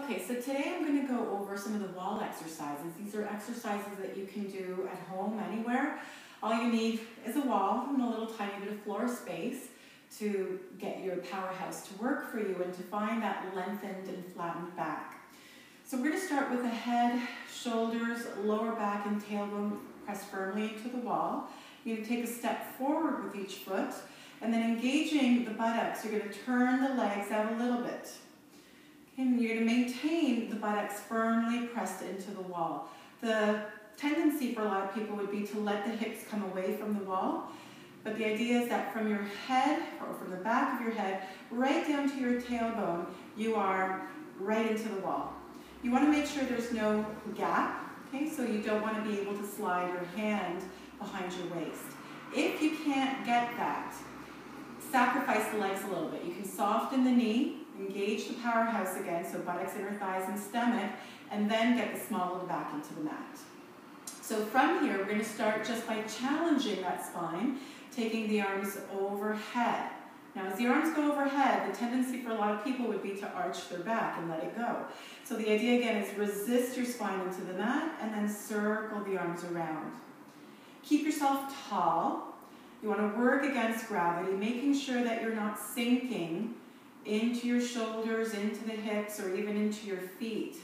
Okay, so today I'm going to go over some of the wall exercises. These are exercises that you can do at home, anywhere. All you need is a wall and a little tiny bit of floor space to get your powerhouse to work for you and to find that lengthened and flattened back. So we're going to start with the head, shoulders, lower back, and tailbone pressed firmly into the wall. You're going to take a step forward with each foot, and then engaging the buttocks, you're going to turn the legs out a little bit. And you're going to maintain the buttocks firmly pressed into the wall. The tendency for a lot of people would be to let the hips come away from the wall. But the idea is that from your head, or from the back of your head, right down to your tailbone, you are right into the wall. You want to make sure there's no gap, okay? So you don't want to be able to slide your hand behind your waist. If you can't get that, sacrifice the legs a little bit. You can soften the knee, engage the powerhouse again, so buttocks, inner thighs, and stomach, and then get the small little back into the mat. So from here, we're going to start just by challenging that spine, taking the arms overhead. Now, as the arms go overhead, the tendency for a lot of people would be to arch their back and let it go. So the idea again is resist your spine into the mat and then circle the arms around. Keep yourself tall. You want to work against gravity, making sure that you're not sinking into your shoulders, into the hips, or even into your feet.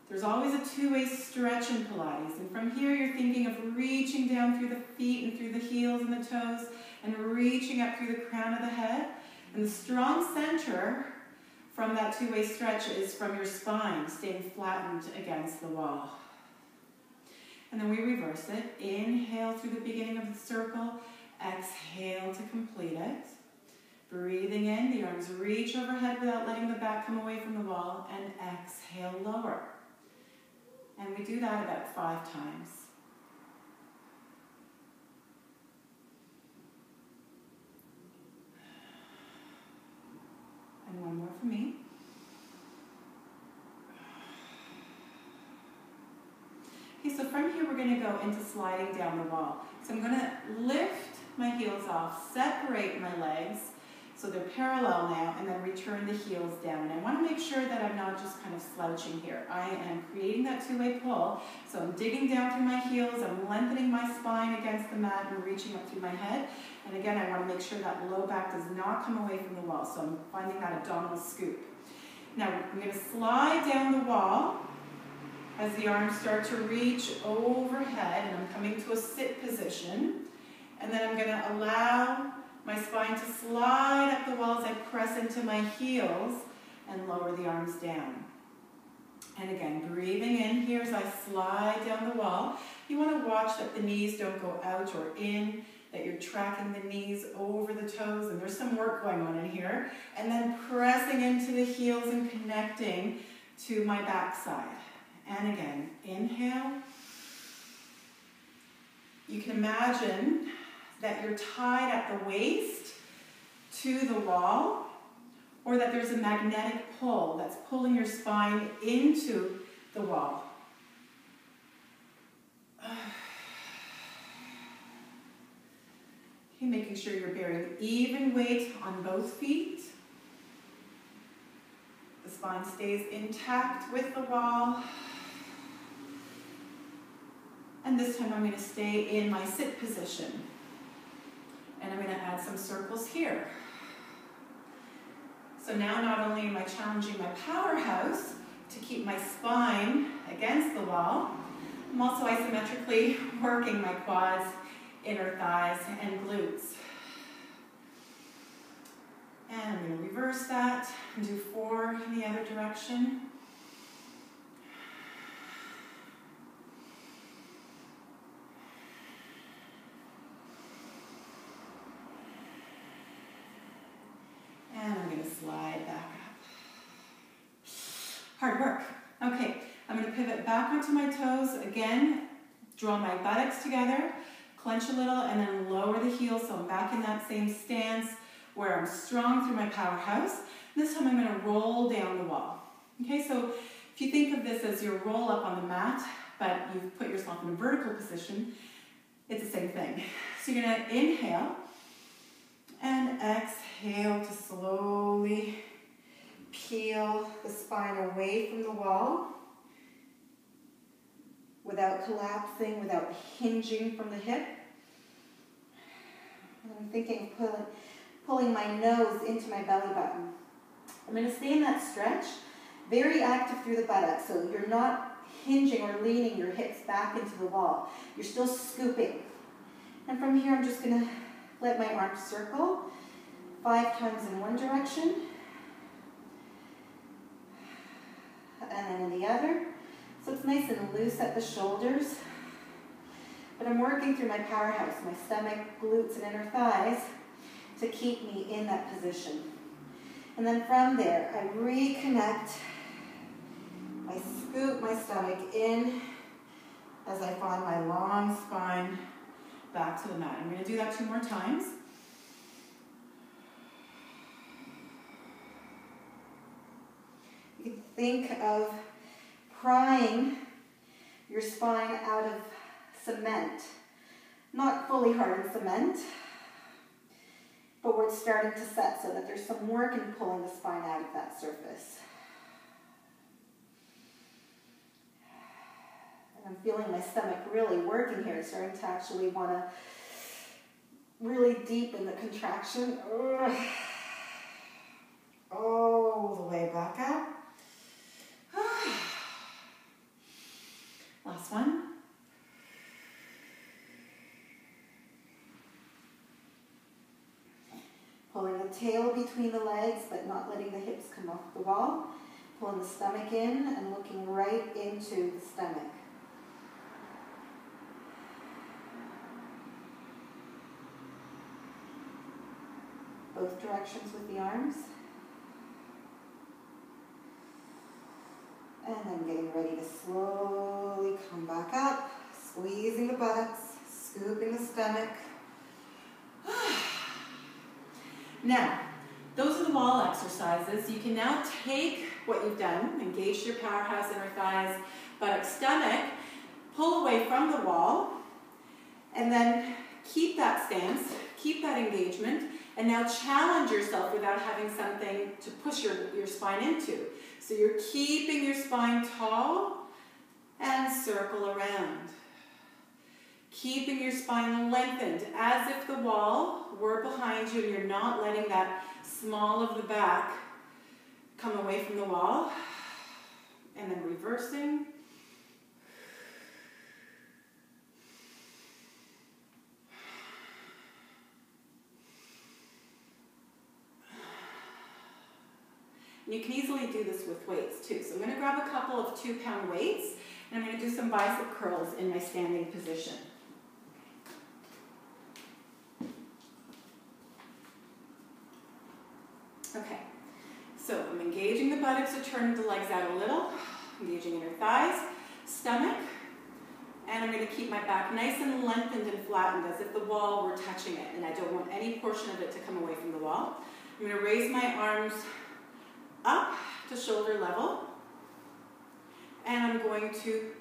There's always a two-way stretch in Pilates, and from here you're thinking of reaching down through the feet and through the heels and the toes, and reaching up through the crown of the head. And the strong center from that two-way stretch is from your spine, staying flattened against the wall. And then we reverse it. Inhale through the beginning of the circle, exhale to complete it. Breathing in, the arms reach overhead without letting the back come away from the wall, and exhale, lower. And we do that about 5 times. And one more for me. Okay, so from here we're going to go into sliding down the wall. So I'm going to lift my heels off, separate my legs, so they're parallel now, and then return the heels down. And I want to make sure that I'm not just kind of slouching here. I am creating that two-way pull. So I'm digging down through my heels, I'm lengthening my spine against the mat and reaching up through my head. And again, I want to make sure that low back does not come away from the wall. So I'm finding that abdominal scoop. Now I'm going to slide down the wall as the arms start to reach overhead, and I'm coming to a sit position. And then I'm going to allow my spine to slide up the wall as I press into my heels and lower the arms down. And again, breathing in here as I slide down the wall. You want to watch that the knees don't go out or in, that you're tracking the knees over the toes, and there's some work going on in here. And then pressing into the heels and connecting to my backside. And again, inhale. You can imagine that you're tied at the waist to the wall, or that there's a magnetic pull that's pulling your spine into the wall. Okay, making sure you're bearing even weight on both feet. The spine stays intact with the wall. And this time I'm going to stay in my sit position. And I'm going to add some circles here. So now not only am I challenging my powerhouse to keep my spine against the wall, I'm also isometrically working my quads, inner thighs, and glutes. And I'm going to reverse that and do 4 in the other direction. And I'm going to slide back up. Hard work. Okay, I'm going to pivot back onto my toes. Again, draw my buttocks together, clench a little, and then lower the heels so I'm back in that same stance where I'm strong through my powerhouse. This time I'm going to roll down the wall. Okay, so if you think of this as your roll up on the mat, but you've put yourself in a vertical position, it's the same thing. So you're going to inhale and exhale to slowly peel the spine away from the wall without collapsing, without hinging from the hip. And I'm thinking of pulling my nose into my belly button. I'm going to stay in that stretch, very active through the buttocks, so you're not hinging or leaning your hips back into the wall. You're still scooping. And from here, I'm just going to let my arms circle 5 times in one direction, and then in the other. So it's nice and loose at the shoulders, but I'm working through my powerhouse, my stomach, glutes, and inner thighs to keep me in that position. And then from there, I reconnect. I scoop my stomach in as I find my long spine back to the mat. I'm going to do that 2 more times. You can think of prying your spine out of cement. Not fully hardened cement, but where it's starting to set so that there's some work in pulling the spine out of that surface. And I'm feeling my stomach really working here. It's starting to actually want to really deepen the contraction. All the way back up. Last one. Pulling the tail between the legs, but not letting the hips come off the wall. Pulling the stomach in and looking right into the stomach. Both directions with the arms. And then getting ready to slowly come back up, squeezing the buttocks, scooping the stomach. Now, those are the wall exercises. You can now take what you've done, engage your powerhouse, inner thighs, buttock, stomach, pull away from the wall, and then keep that stance, keep that engagement, and now challenge yourself without having something to push your spine into. So you're keeping your spine tall and circle around. Keeping your spine lengthened as if the wall were behind you and you're not letting that small of the back come away from the wall. And then reversing. And you can easily do this with weights too. So I'm going to grab a couple of 2-pound weights and I'm going to do some bicep curls in my standing position. Okay, so I'm engaging the buttocks to turn the legs out a little, engaging inner thighs, stomach, and I'm going to keep my back nice and lengthened and flattened as if the wall were touching it, and I don't want any portion of it to come away from the wall. I'm going to raise my arms up to shoulder level, and I'm going to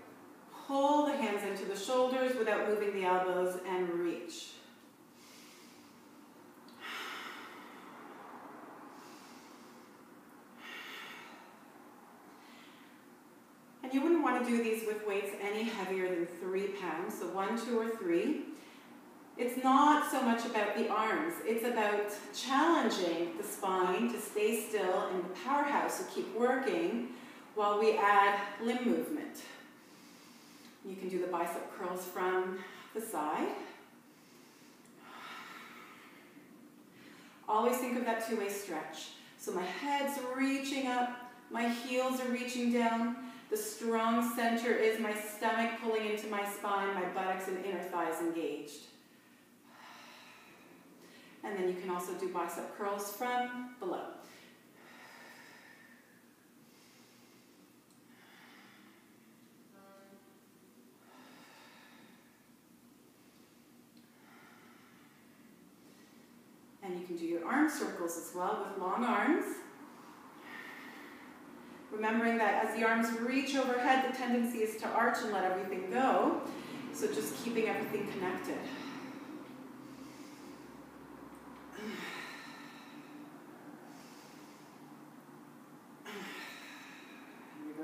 pull the hands into the shoulders without moving the elbows and reach. And you wouldn't want to do these with weights any heavier than 3 pounds, so 1, 2, or 3. It's not so much about the arms, it's about challenging the spine to stay still and the powerhouse to keep working while we add limb movement. You can do the bicep curls from the side. Always think of that 2-way stretch. So my head's reaching up, my heels are reaching down, the strong center is my stomach pulling into my spine, my buttocks and inner thighs engaged. And then you can also do bicep curls from below. And you can do your arm circles as well with long arms. Remembering that as the arms reach overhead, the tendency is to arch and let everything go. So just keeping everything connected.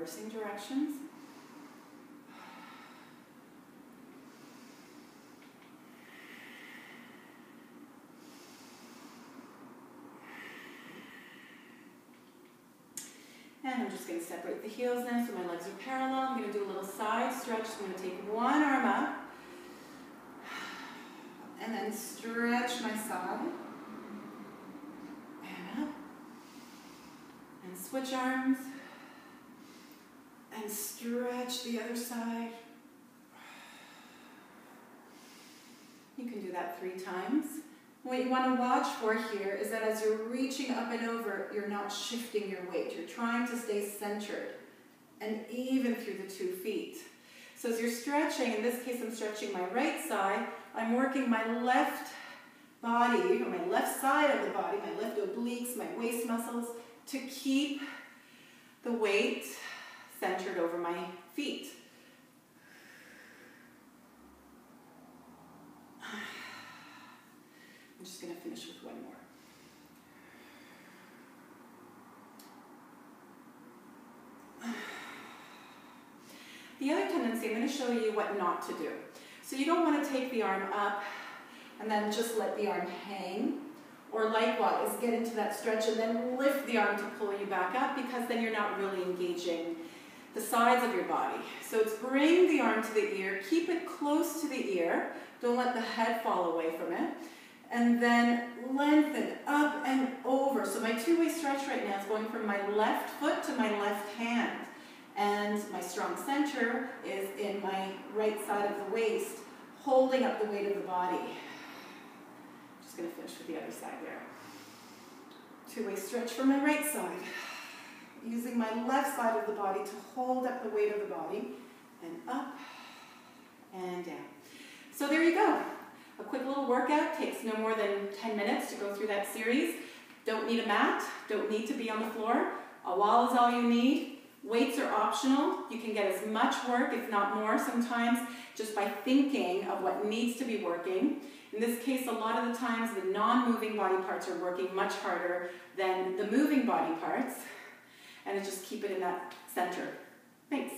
reversing directions. And I'm just going to separate the heels now so my legs are parallel. I'm going to do a little side stretch. So I'm going to take one arm up and then stretch my side. And up. And switch arms. And stretch the other side. You can do that 3 times. What you want to watch for here is that as you're reaching up and over, you're not shifting your weight. You're trying to stay centered and even through the 2 feet. So as you're stretching, in this case I'm stretching my right side, I'm working my left body, or my left side of the body, my left obliques, my waist muscles, to keep the weight centered over my feet. I'm just going to finish with one more. The other tendency, I'm going to show you what not to do. So you don't want to take the arm up and then just let the arm hang, or likewise get into that stretch and then lift the arm to pull you back up, because then you're not really engaging the sides of your body. So it's bring the arm to the ear, keep it close to the ear, don't let the head fall away from it, and then lengthen up and over. So my 2-way stretch right now is going from my left foot to my left hand. And my strong center is in my right side of the waist, holding up the weight of the body. Just going to finish with the other side there. 2-way stretch from my right side. Using my left side of the body to hold up the weight of the body. And up and down. So there you go. A quick little workout, takes no more than 10 minutes to go through that series. Don't need a mat, don't need to be on the floor. A wall is all you need. Weights are optional. You can get as much work, if not more, sometimes just by thinking of what needs to be working. In this case, a lot of the times the non-moving body parts are working much harder than the moving body parts. And just keep it in that center. Thanks.